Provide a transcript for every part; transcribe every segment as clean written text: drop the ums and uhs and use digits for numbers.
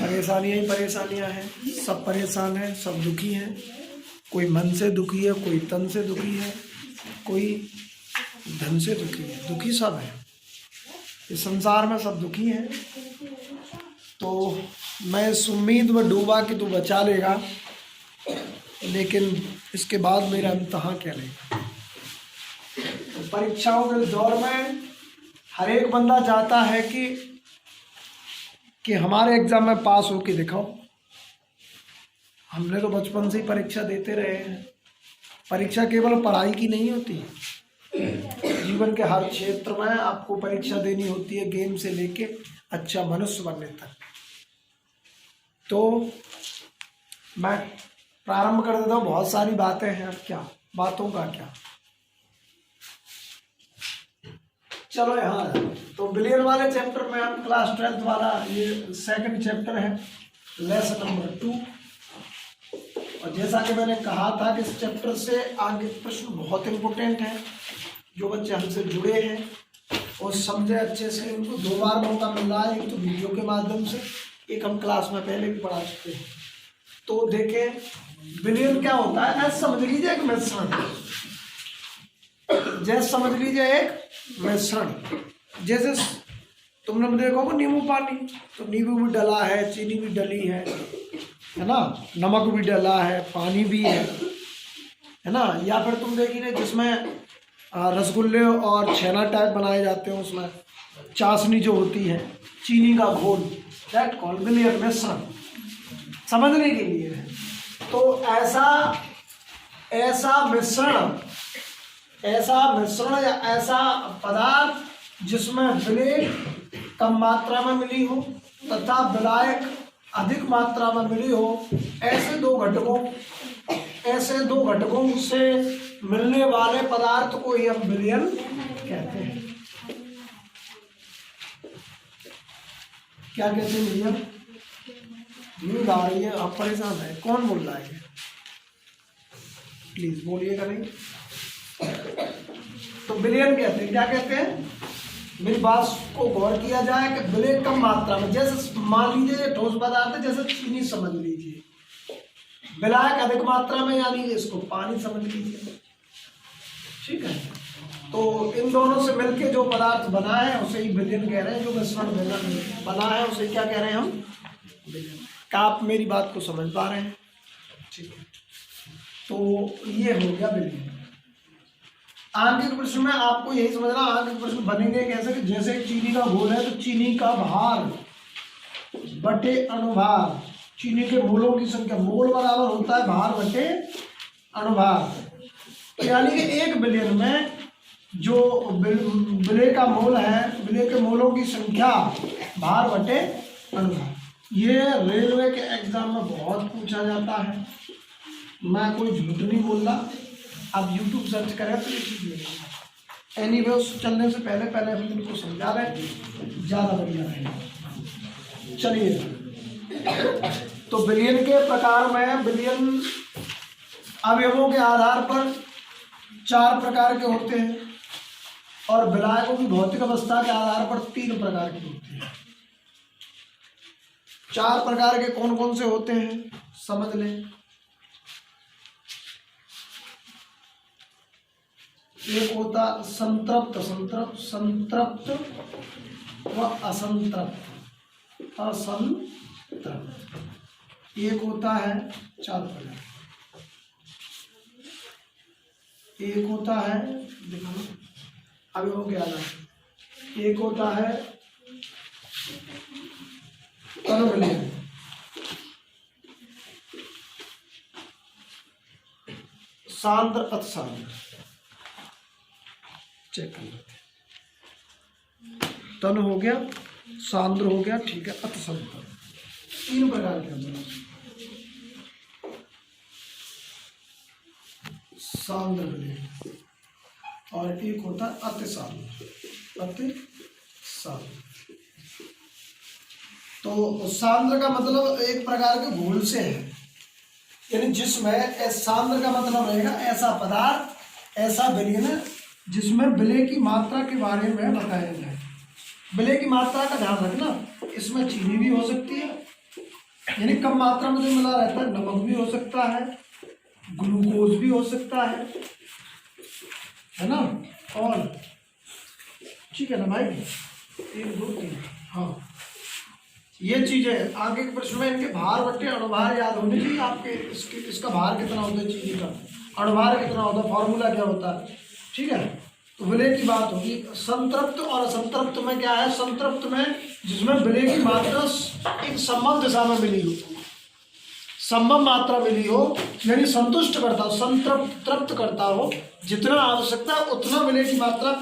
परेशानियाँ ही परेशानियाँ हैं, सब परेशान हैं, सब दुखी हैं। कोई मन से दुखी है, कोई तन से दुखी है, कोई धन से दुखी है, दुखी सब है। इस संसार में सब दुखी हैं। तो मैं इस उम्मीद में डूबा कि तू बचा लेगा, लेकिन इसके बाद मेरा इम्तहान क्या लेगा। तो परीक्षाओं के दौर में हर एक बंदा चाहता है कि हमारे एग्ज़ाम में पास हो के दिखाओ। हमने तो बचपन से ही परीक्षा देते रहे हैं। परीक्षा केवल पढ़ाई की नहीं होती, जीवन के हर क्षेत्र में आपको परीक्षा देनी होती है, गेम से लेके अच्छा मनुष्य बनने तक। तो मैं प्रारंभ कर देता हूँ। बहुत सारी बातें हैं, अब क्या बातों का क्या, चलो यहाँ। तो बिलियन वाले चैप्टर में हम क्लास 12th वाला ये सेकंड चैप्टर है, लेसन नंबर 2। और जैसा कि मैंने कहा था कि इस चैप्टर से आगे प्रश्न बहुत इम्पोर्टेंट है। जो बच्चे हमसे जुड़े हैं और समझे अच्छे से, उनको 2 बार मौका मिल रहा है, एक तो वीडियो के माध्यम से, एक हम क्लास में पहले भी पढ़ा चुके हैं। तो देखें बिलियन क्या होता है, ऐसा समझ लीजिए एक मिश्रण, जैसे समझ लीजिए एक मिश्रण। जैसे तुमने देखा होगा नींबू पानी, तो नींबू भी डला है, चीनी भी डली है ना, नमक भी डला है, पानी भी है ना। या फिर तुम देखिए ना जिसमें रसगुल्ले और छेना टाइप बनाए जाते हैं, उसमें चाशनी जो होती है, चीनी का घोल, दैट कॉल्ड बिलियन, मिश्रण, समझने के लिए है। तो ऐसा मिश्रण या ऐसा पदार्थ जिसमें विलेय कम मात्रा में मिली हो तथा विलायक अधिक मात्रा में मिली हो, ऐसे दो घटकों से मिलने वाले पदार्थ को ही हम विलयन कहते हैं। क्या कहते हैं भैया? नींद आ रही है, आप परेशान है, कौन बोल रहा है? प्लीज बोलिएगा नहीं। तो विलयन कहते हैं, क्या कहते हैं? मेरी बात को गौर किया जाए कि विलय कम मात्रा में, जैसे मान लीजिए ठोस पदार्थ है, जैसे चीनी समझ लीजिए, विलायक अधिक मात्रा में, यानी इसको पानी समझ लीजिए, ठीक है। तो इन दोनों से मिलके जो पदार्थ बना है उसे ही विलयन कह रहे हैं। जो मिश्रण बना है उसे क्या कह रहे हैं हम? विलयन। क्या आप मेरी बात को समझ पा रहे हैं? ठीक है, तो ये हो गया विलयन। आगे के प्रश्न में आपको यही समझना, आगे के प्रश्न बनेंगे कैसे कि जैसे चीनी का घोल है तो चीनी का भार बटे अनुभार, चीनी के मोलों की संख्या, मोल बराबर होता है भार बटे अनुभार। यानी कि एक विलयन में जो विलय का मोल है, विलय के मोलों की संख्या भार बटे अनुभार। ये रेलवे के एग्जाम में बहुत पूछा जाता है, मैं कोई झूठ नहीं बोल रहा। आप YouTube सर्च करें तो ये चीज़ मिलेगी। एनीवे उस चलने से पहले हम इनको समझा रहे हैं, ज़्यादा बढ़िया रहेगा। चलिए, तो विलयन के प्रकार में, विलयन अवयवों के आधार पर 4 प्रकार के होते हैं और विलायकों की भौतिक अवस्था के आधार पर 3 प्रकार के होते हैं। 4 प्रकार के कौन कौन से होते हैं समझ लें। एक होता संतृप्त व असंतृप्त। एक होता है 4 प्रकार। एक होता है, देखो अवयवों के आधार, एक होता है तन विलयन, सांद्र अतिसांद्र, चेक कर लेते हैं। तन हो गया, सांद्र हो गया, ठीक है, अतिसांद्र, 3 प्रकार के अंदर सांद्र विलयन, और एक होता है अतिसांद्र। तो सांद्र का मतलब एक प्रकार के घोल से है, यानी जिसमें सांद्र का मतलब रहेगा ऐसा पदार्थ, ऐसा विलयन जिसमें विलय की मात्रा के बारे में बताया जाए। विलय की मात्रा का ध्यान रखना, इसमें चीनी भी हो सकती है यानी कम मात्रा में जो मिला रहता है, नमक भी हो सकता है, ग्लूकोज भी हो सकता है ना, और ठीक है ना भाई, 1 2 3, हाँ ये चीजें आगे के प्रश्न में इनके भार बट्टे अणुभार याद होने चाहिए आपके। इसका भार कितना होता है चीज का, अणुभार कितना होता है, फॉर्मूला क्या होता है, ठीक है। तो विलय की बात होगी। संतृप्त और असंतृप्त में क्या है, संतृप्त में जिसमें विलय की मात्रा एक संबंध दिशा में मिली हो, संभव मात्रा मिली हो, यानी संतुष्ट करता हो, संतृप्त करता हो, जितना आवश्यकता है उतना विलय की मात्रा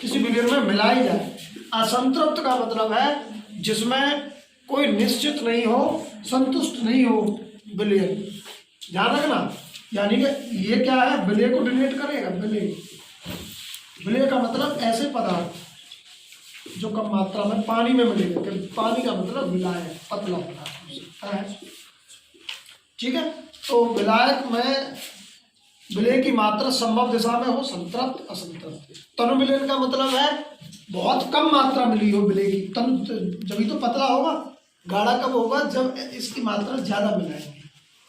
किसी विलयन में मिलाई जाए। असंतृप्त का मतलब है जिसमें कोई निश्चित नहीं हो, संतुष्ट नहीं हो विलयन, ध्यान रखना। यानी कि ये क्या है, विलय को डिनोट करेगा। विलय का मतलब ऐसे पदार्थ जो कम मात्रा में पानी में मिलेगा, पानी का मतलब विलायक, पतला पदार्थ हो सकता है, ठीक है। तो विलायक में विलय की मात्रा संभव दिशा में हो, संतृप्त असंतृप्त। तनु विलयन का मतलब है बहुत कम मात्रा मिली हो विलय की, तनु जब तो पतला होगा, गाढ़ा कब होगा, जब इसकी मात्रा ज्यादा मिलाएंगे,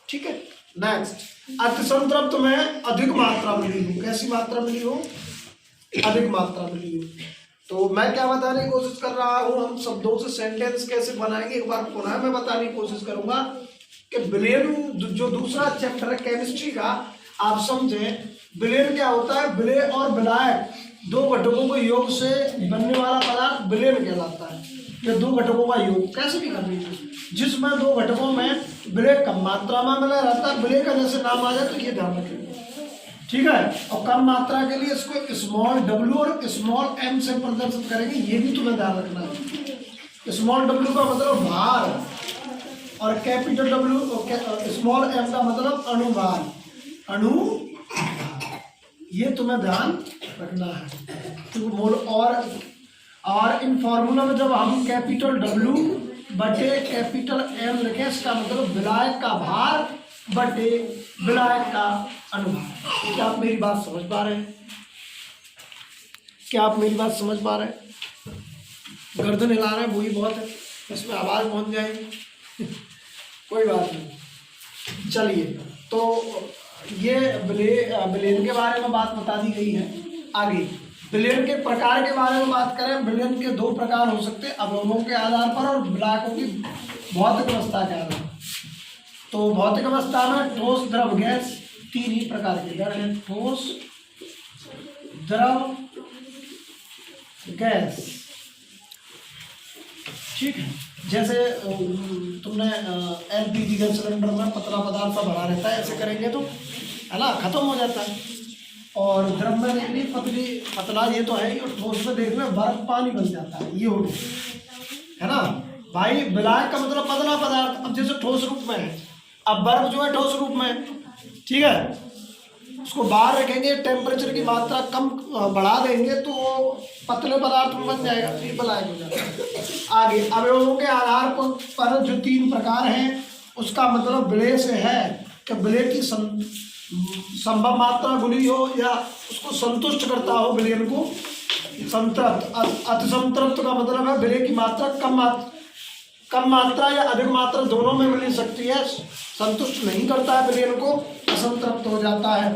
ठीक है। नेक्स्ट, अतिसंतृप्त में अधिक मात्रा मिली हो, कैसी मात्रा मिली हो, अधिक मात्रा मिली हो। तो मैं क्या बताने की कोशिश कर रहा हूँ, हम शब्दों से सेंटेंस कैसे बनाएंगे एक बार पुनः मैं बताने की कोशिश करूंगा कि विलयन जो दूसरा चैप्टर है केमिस्ट्री का, आप समझें विलयन क्या होता है। विलय और विलायक दो घटकों के योग से बनने वाला पदार्थ विलयन कहलाता है। ये दो घटकों का योग कैसे भी कर लीजिए, जिसमें दो घटकों में विलय कम मात्रा में मिला रहता है। विलय का जैसे नाम आ जाए तो ये ध्यान रखेंगे, ठीक है। और कम मात्रा के लिए इसको स्मॉल w और स्मॉल m से प्रदर्शित करेंगे, ये भी तुम्हें ध्यान रखना है। स्मॉल w का मतलब भार और कैपिटल W स्मॉल m का मतलब अणुभार, ये तुम्हें ध्यान रखना है। तो मोल और इन फॉर्मूला में जब हम कैपिटल W बटे कैपिटल M लिखें, इसका मतलब विलायक का भार बटे विलायक का अनुभार। क्या आप मेरी बात समझ पा रहे हैं, क्या आप मेरी बात समझ पा रहे हैं? गर्दन हिला रहे हैं वही बहुत है, इसमें आवाज पहुंच जाएगी कोई बात नहीं। चलिए, तो ये विलयन के बारे में बात बता दी गई है। आगे विलयन के प्रकार के बारे में बात करें। विलयन के दो प्रकार हो सकते हैं, अवयवों के आधार पर और विलायकों की भौतिक अवस्था के आधार पर। तो भौतिक अवस्था में ठोस, द्रव, गैस, तीन ही प्रकार के दर हैं, ठोस, द्रव, गैस, ठीक है। जैसे तुमने LPG गैस सिलेंडर में पतला पदार्थ सा भरा रहता है, ऐसे करेंगे तो है ना, खत्म हो जाता है। और द्रव में देख ली पतला ये तो है ही, और ठोस में देख लो बर्फ पानी बन जाता है, ये हो गया, है ना भाई। विलायक का मतलब पतला पदार्थ, अब जैसे ठोस रूप में है, अब बर्फ जो है ठोस रूप में है, ठीक है। उसको बाहर रखेंगे, टेम्परेचर की मात्रा कम बढ़ा देंगे तो वो पतले पदार्थ में बन जाएगा, तो ये विलायक हो जाता है। आगे अवयवों के आधार पर जो तीन प्रकार हैं, उसका मतलब विलय से है कि विलय की संभव मात्रा गुली हो या उसको संतुष्ट करता हो विलयन को। संतृप्त, अतिसंतृप्त का मतलब है विलय की मात्रा कम मात्रा या अधिक मात्रा दोनों में मिल सकती है, संतुष्ट नहीं करता है विलयन को, असंतृप्त हो जाता है।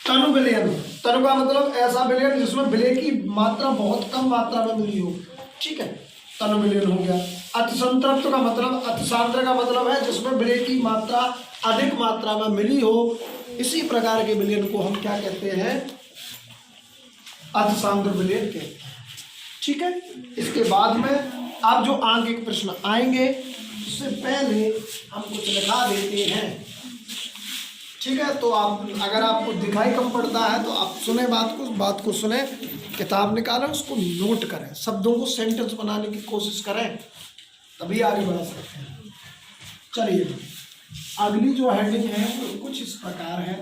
तनु विलयन, तनु का मतलब ऐसा विलयन जिसमें विलय की मात्रा बहुत कम मात्रा में मिली हो, ठीक है, तनु विलयन हो गया। अतिसंतृप्त का मतलब, अतिसांद्र का मतलब है जिसमें विलय की मात्रा अधिक मात्रा में मिली हो। इसी प्रकार के विलयन को हम क्या कहते हैं, अतिसांद्र विलयन कहते हैं, ठीक है। इसके बाद में आप जो आगे के प्रश्न आएंगे उससे पहले हम कुछ लिखा देते हैं, ठीक है। तो आप अगर आपको दिखाई कम पड़ता है तो आप सुने बात को सुने, किताब निकालें, उसको नोट करें, शब्दों को सेंटेंस बनाने की कोशिश करें, तभी आगे बढ़ सकते हैं। चलिए, अगली जो हेडिंग है वो कुछ इस प्रकार है,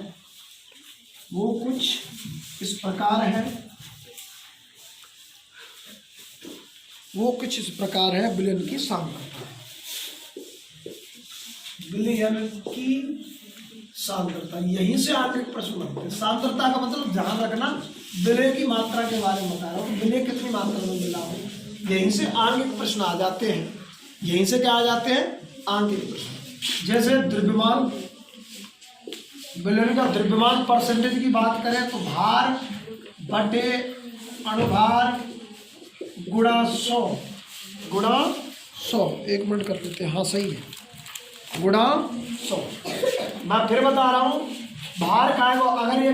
विलयन की सांद्रता। विलयन की सांद्रता, यहीं से आगे प्रश्न बनते हैं। सांद्रता का मतलब ध्यान रखना, विलय की मात्रा के बारे में बता रहा हूँ, विलय कितनी मात्रा में मिला हो, यहीं से आगे प्रश्न आ जाते हैं। यहीं से क्या आ जाते हैं, आंकित प्रश्न। जैसे द्रव्यमान बेलून का द्रव्यमान परसेंटेज की बात करें तो भार बटे अणुभार गुणा 100 गुणा 100। 1 मिनट कर लेते हैं, हाँ सही है, गुणा 100। मैं फिर बता रहा हूँ, भार का है वो, अगर ये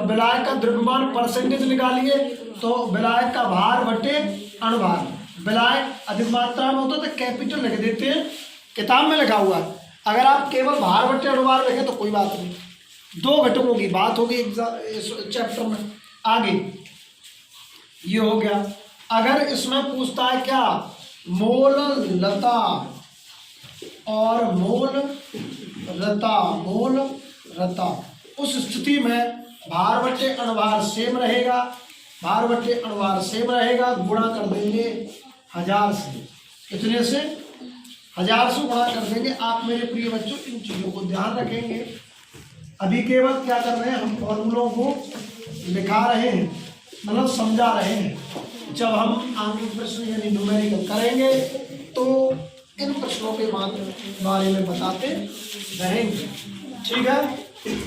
विलायक का द्रव्यमान परसेंटेज निकालिए तो विलायक का भार बटे अणुभार। विलायक अधिक मात्रा में होता तो कैपिटल लिख देते हैं, किताब में लिखा हुआ है। अगर आप केवल भार बटे अणुभार लिखें तो कोई बात नहीं, 2 घटकों की बात होगी इस चैप्टर में। आगे ये हो गया। अगर इसमें पूछता है क्या, मोल लता और मोल रता, उस स्थिति में भार बटे अणुभार सेम रहेगा, भार बटे अणुभार सेम रहेगा, गुणा कर देंगे 1000 से। कितने से? 1000 से गुणा कर देंगे। आप मेरे प्रिय बच्चों इन चीज़ों को ध्यान रखेंगे। अभी केवल क्या कर रहे हैं, हम फॉर्मूलों को लिखा रहे हैं, मतलब समझा रहे हैं। जब हम आंकित प्रश्न यानी न्यूमेरिकल करेंगे तो इन प्रश्नों के बारे में बताते रहेंगे, ठीक है।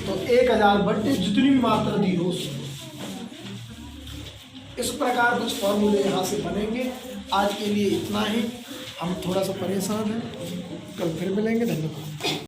तो 1000 बट्टे जितनी भी मात्रा दी हो उसको, इस प्रकार कुछ फॉर्मूले यहाँ से बनेंगे। आज के लिए इतना ही, हम थोड़ा सा परेशान हैं, कल फिर मिलेंगे। धन्यवाद।